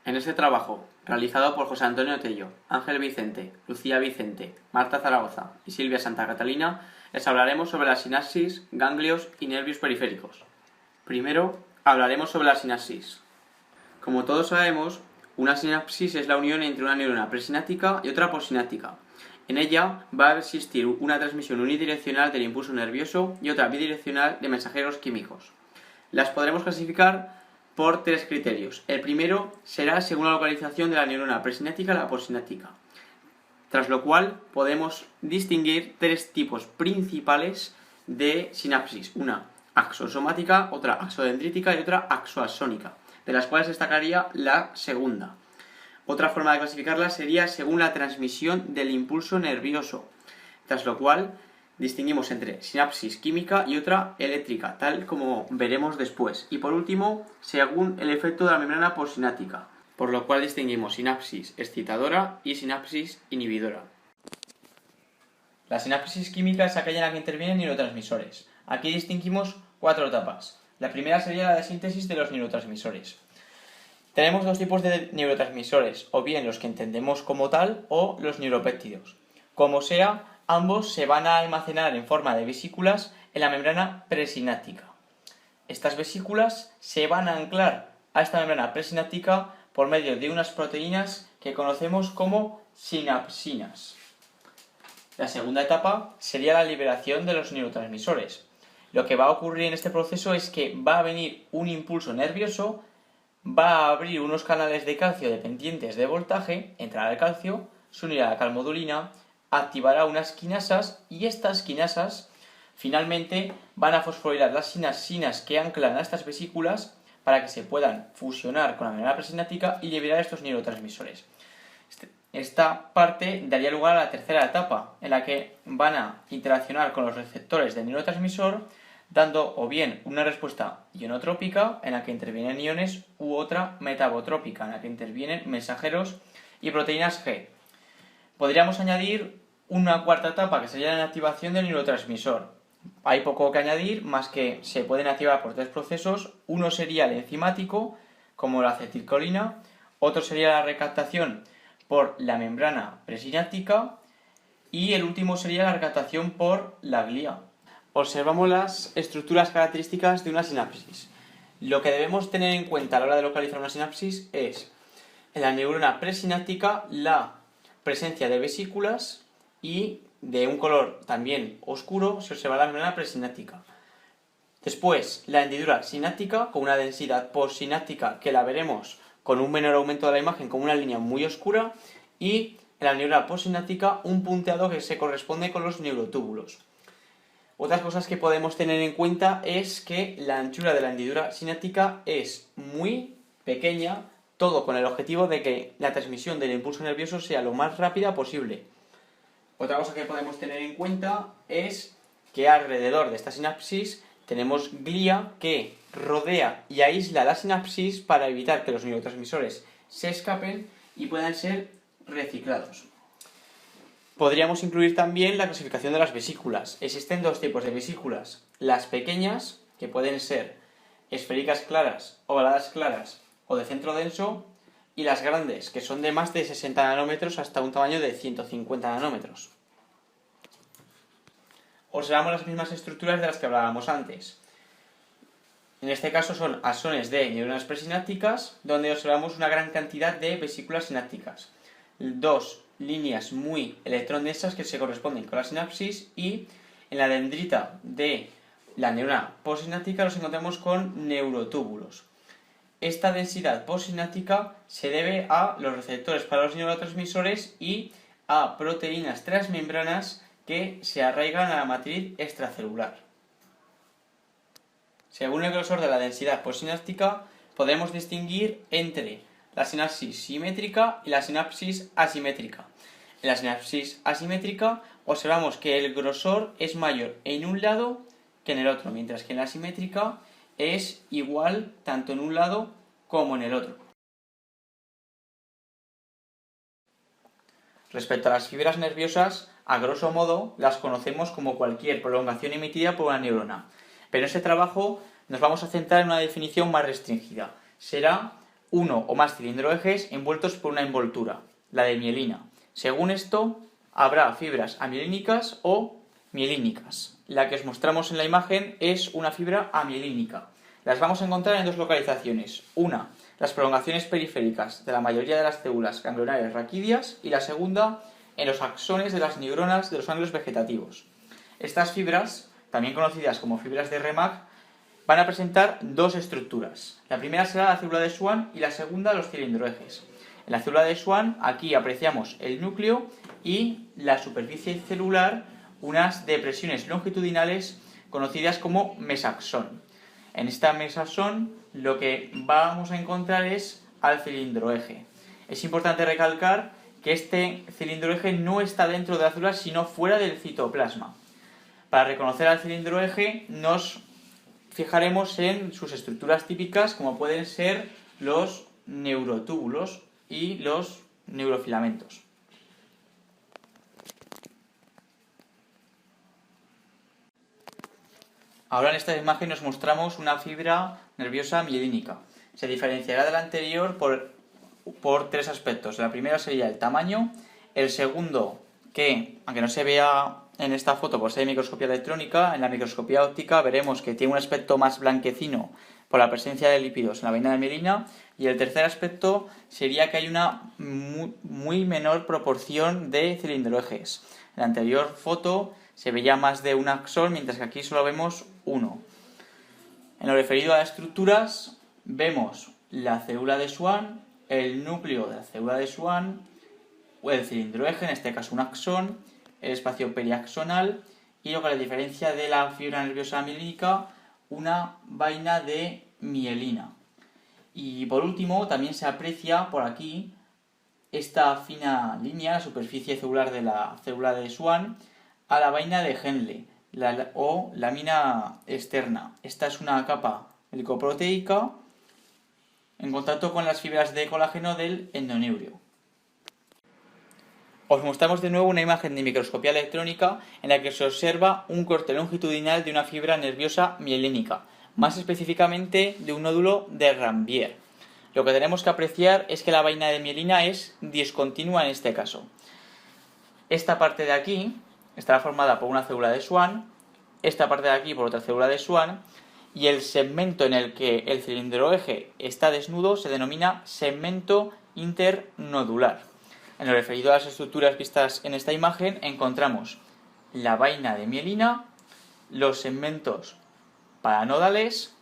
En este trabajo, realizado por José Antonio Tello, Ángel Vicente, Lucía Vicente, Marta Zaragoza y Silvia Santa Catalina, les hablaremos sobre la sinapsis, ganglios y nervios periféricos. Primero, hablaremos sobre la sinapsis. Como todos sabemos, una sinapsis es la unión entre una neurona presináptica y otra postsináptica. En ella va a existir una transmisión unidireccional del impulso nervioso y otra bidireccional de mensajeros químicos. Las podremos clasificar por tres criterios. El primero será según la localización de la neurona presináptica y la postsináptica, tras lo cual podemos distinguir tres tipos principales de sinapsis: una axosomática, otra axodendrítica y otra axoaxónica, de las cuales destacaría la segunda. Otra forma de clasificarla sería según la transmisión del impulso nervioso, tras lo cual distinguimos entre sinapsis química y otra eléctrica, tal como veremos después. Y por último, según el efecto de la membrana postsináptica, por lo cual distinguimos sinapsis excitadora y sinapsis inhibidora. La sinapsis química es aquella en la que intervienen neurotransmisores. Aquí distinguimos cuatro etapas. La primera sería la de síntesis de los neurotransmisores. Tenemos dos tipos de neurotransmisores, o bien los que entendemos como tal, o los neuropéptidos. Como sea, ambos se van a almacenar en forma de vesículas en la membrana presináptica. Estas vesículas se van a anclar a esta membrana presináptica por medio de unas proteínas que conocemos como sinapsinas. La segunda etapa sería la liberación de los neurotransmisores. Lo que va a ocurrir en este proceso es que va a venir un impulso nervioso, va a abrir unos canales de calcio dependientes de voltaje, entrará el calcio, se unirá a la calmodulina, activará unas quinasas y estas quinasas finalmente van a fosforilar las sinapsinas que anclan a estas vesículas para que se puedan fusionar con la membrana presináptica y liberar estos neurotransmisores. Esta parte daría lugar a la tercera etapa, en la que van a interaccionar con los receptores del neurotransmisor, dando o bien una respuesta ionotrópica, en la que intervienen iones, u otra metabotrópica, en la que intervienen mensajeros y proteínas G. Podríamos añadir una cuarta etapa, que sería la inactivación del neurotransmisor. Hay poco que añadir, más que se pueden activar por tres procesos. Uno sería el enzimático, como la acetilcolina, otro sería la recaptación por la membrana presináptica y el último sería la recaptación por la glía. Observamos las estructuras características de una sinapsis. Lo que debemos tener en cuenta a la hora de localizar una sinapsis es, en la neurona presináptica, la presencia de vesículas y de un color también oscuro se observa la membrana presináptica. Después, la hendidura sináptica con una densidad postsináptica que la veremos con un menor aumento de la imagen como una línea muy oscura, y en la neurona postsináptica un punteado que se corresponde con los neurotúbulos. Otras cosas que podemos tener en cuenta es que la anchura de la hendidura sináptica es muy pequeña, todo con el objetivo de que la transmisión del impulso nervioso sea lo más rápida posible. Otra cosa que podemos tener en cuenta es que alrededor de esta sinapsis tenemos glía que rodea y aísla la sinapsis para evitar que los neurotransmisores se escapen y puedan ser reciclados. Podríamos incluir también la clasificación de las vesículas. Existen dos tipos de vesículas: las pequeñas, que pueden ser esféricas claras, ovaladas claras o de centro denso, y las grandes, que son de más de 60 nanómetros hasta un tamaño de 150 nanómetros. Observamos las mismas estructuras de las que hablábamos antes. En este caso son axones de neuronas presinápticas, donde observamos una gran cantidad de vesículas sinápticas. Dos líneas muy electrodensas que se corresponden con la sinapsis, y en la dendrita de la neurona postsináptica nos encontramos con neurotúbulos. Esta densidad postsináptica se debe a los receptores para los neurotransmisores y a proteínas transmembranas que se arraigan a la matriz extracelular. Según el grosor de la densidad postsináptica, podemos distinguir entre la sinapsis simétrica y la sinapsis asimétrica. En la sinapsis asimétrica observamos que el grosor es mayor en un lado que en el otro, mientras que en la simétrica es igual tanto en un lado como en el otro. Respecto a las fibras nerviosas, a grosso modo las conocemos como cualquier prolongación emitida por una neurona, pero en este trabajo nos vamos a centrar en una definición más restringida. Será uno o más cilindroejes envueltos por una envoltura, la de mielina. Según esto, habrá fibras amielínicas o mielínicas. La que os mostramos en la imagen es una fibra amielínica. Las vamos a encontrar en dos localizaciones. Una, las prolongaciones periféricas de la mayoría de las células ganglionares raquídeas, y la segunda, en los axones de las neuronas de los ganglios vegetativos. Estas fibras, también conocidas como fibras de Remak, van a presentar dos estructuras. La primera será la célula de Schwann y la segunda los cilindroejes. En la célula de Schwann, aquí apreciamos el núcleo y la superficie celular, unas depresiones longitudinales conocidas como mesaxón. En esta mesaxón lo que vamos a encontrar es al cilindroeje. Es importante recalcar que este cilindroeje no está dentro de la célula, sino fuera del citoplasma. Para reconocer al cilindroeje nos fijaremos en sus estructuras típicas, como pueden ser los neurotúbulos y los neurofilamentos. Ahora en esta imagen nos mostramos una fibra nerviosa mielínica. Se diferenciará de la anterior por tres aspectos. La primera sería el tamaño, el segundo, que aunque no se vea en esta foto por ser de microscopía electrónica, en la microscopía óptica veremos que tiene un aspecto más blanquecino por la presencia de lípidos en la vaina de mielina, y el tercer aspecto sería que hay una muy menor proporción de cilindroejes. En la anterior foto se veía más de un axón, mientras que aquí solo vemos uno. En lo referido a las estructuras, vemos la célula de Schwann, el núcleo de la célula de Schwann, o el cilindroeje, en este caso un axón, el espacio periaxonal y, lo que la diferencia de la fibra nerviosa mielínica, una vaina de mielina. Y por último, también se aprecia por aquí esta fina línea, la superficie celular de la célula de Schwann, a la vaina de Henle o lámina externa. Esta es una capa glicoproteica en contacto con las fibras de colágeno del endoneurio. Os mostramos de nuevo una imagen de microscopía electrónica en la que se observa un corte longitudinal de una fibra nerviosa mielínica, más específicamente de un nódulo de Ranvier. Lo que tenemos que apreciar es que la vaina de mielina es discontinua en este caso. Esta parte de aquí estará formada por una célula de Schwann, esta parte de aquí por otra célula de Schwann, y el segmento en el que el cilindroeje está desnudo se denomina segmento internodular. En lo referido a las estructuras vistas en esta imagen, encontramos la vaina de mielina, los segmentos paranodales,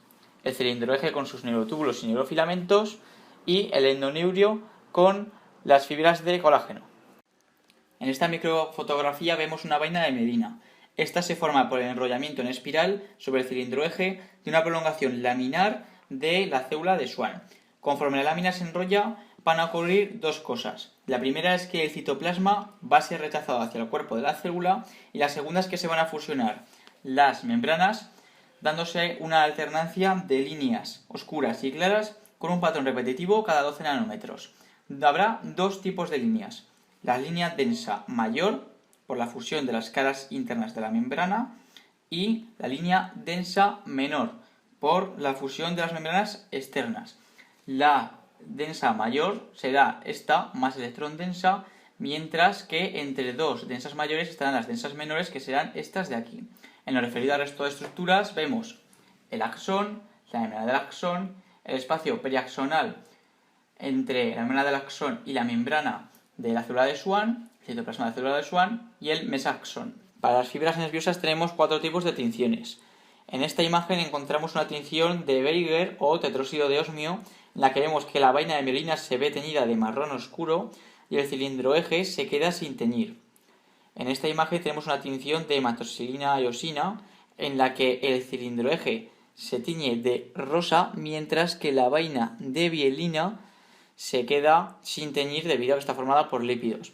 el cilindroeje con sus neurotúbulos y neurofilamentos, y el endoneurio con las fibras de colágeno. En esta microfotografía vemos una vaina de mielina. Esta se forma por el enrollamiento en espiral sobre el cilindroeje de una prolongación laminar de la célula de Schwann. Conforme la lámina se enrolla, van a ocurrir dos cosas. La primera es que el citoplasma va a ser rechazado hacia el cuerpo de la célula, y la segunda es que se van a fusionar las membranas, dándose una alternancia de líneas oscuras y claras con un patrón repetitivo cada 12 nanómetros. Habrá dos tipos de líneas. La línea densa mayor, por la fusión de las caras internas de la membrana, y la línea densa menor, por la fusión de las membranas externas. La densa mayor será esta más electrón densa, mientras que entre dos densas mayores estarán las densas menores, que serán estas de aquí. En lo referido al resto de estructuras vemos el axón, la membrana del axón, el espacio periaxonal entre la membrana del axón y la membrana de la célula de Schwann, el citoplasma de la célula de Schwann, y el mesaxón. Para las fibras nerviosas tenemos cuatro tipos de tinciones. En esta imagen encontramos una tinción de Berger o tetróxido de osmio, en la que vemos que la vaina de mielina se ve teñida de marrón oscuro y el cilindroeje se queda sin teñir. En esta imagen tenemos una tinción de hematoxilina eosina, en la que el cilindroeje se tiñe de rosa, mientras que la vaina de mielina se queda sin teñir debido a que está formada por lípidos.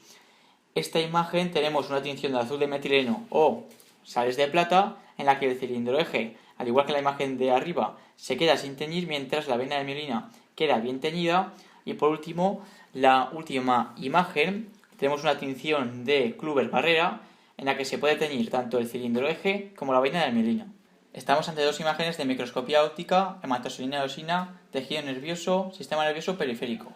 Esta imagen tenemos una tinción de azul de metileno o sales de plata, en la que el cilindroeje, al igual que la imagen de arriba, se queda sin teñir, mientras la vaina de mielina queda bien teñida. Y por último, la última imagen, tenemos una tinción de Kluber-Barrera, en la que se puede teñir tanto el cilindroeje como la vaina de mielina. Estamos ante dos imágenes de microscopía óptica, hematoxilina eosina, tejido nervioso, sistema nervioso periférico.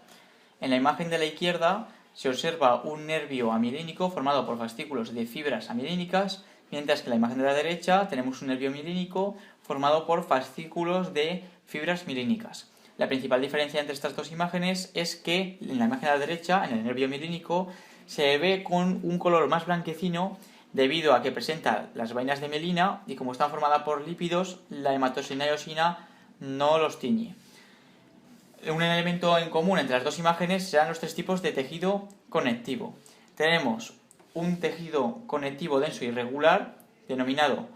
En la imagen de la izquierda se observa un nervio amilénico formado por fascículos de fibras amilénicas, mientras que en la imagen de la derecha tenemos un nervio mielínico formado por fascículos de fibras mielínicas. La principal diferencia entre estas dos imágenes es que en la imagen de la derecha, en el nervio mielínico, se ve con un color más blanquecino debido a que presenta las vainas de mielina y como están formadas por lípidos, la hematoxilina eosina no los tiñe. Un elemento en común entre las dos imágenes serán los tres tipos de tejido conectivo. Tenemos un tejido conectivo denso y irregular, denominado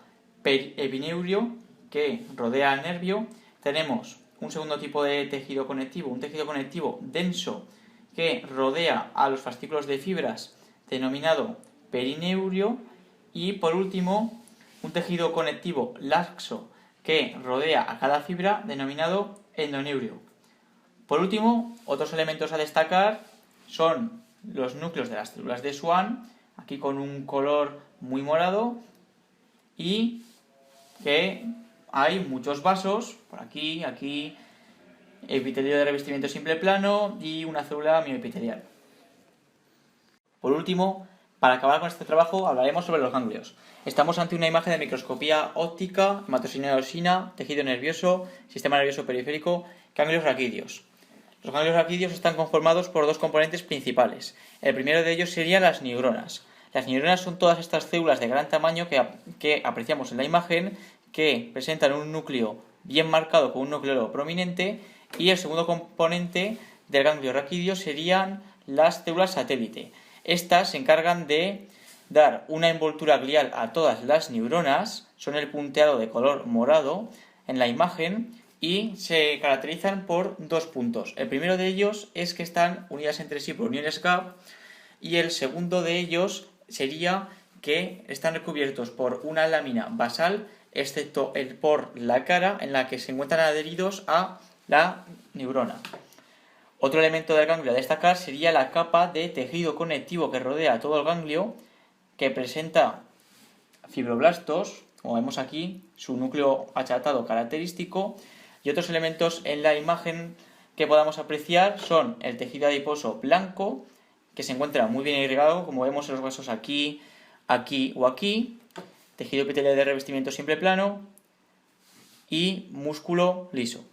epineurio, que rodea al nervio. Tenemos un segundo tipo de tejido conectivo, un tejido conectivo denso que rodea a los fascículos de fibras, denominado perineurio. Y por último, un tejido conectivo laxo que rodea a cada fibra, denominado endoneurio. Por último, otros elementos a destacar son los núcleos de las células de Schwann, aquí con un color muy morado, y que hay muchos vasos, por aquí, epitelio de revestimiento simple plano y una célula mioepitelial. Por último, para acabar con este trabajo, hablaremos sobre los ganglios. Estamos ante una imagen de microscopía óptica, hematoxilina eosina, tejido nervioso, sistema nervioso periférico, ganglios raquídeos. Los ganglios raquídeos están conformados por dos componentes principales. El primero de ellos serían las neuronas. Las neuronas son todas estas células de gran tamaño que apreciamos en la imagen, que presentan un núcleo bien marcado con un nucleolo prominente, y el segundo componente del ganglio raquídeo serían las células satélite. Estas se encargan de dar una envoltura glial a todas las neuronas, son el punteado de color morado en la imagen y se caracterizan por dos puntos. El primero de ellos es que están unidas entre sí por uniones gap, y el segundo de ellos sería que están recubiertos por una lámina basal, excepto por la cara en la que se encuentran adheridos a la neurona. Otro elemento del ganglio a destacar sería la capa de tejido conectivo que rodea todo el ganglio, que presenta fibroblastos, como vemos aquí, su núcleo achatado característico, y otros elementos en la imagen que podamos apreciar son el tejido adiposo blanco, que se encuentra muy bien irrigado, como vemos en los huesos aquí, aquí o aquí, tejido epitelial de revestimiento simple plano y músculo liso.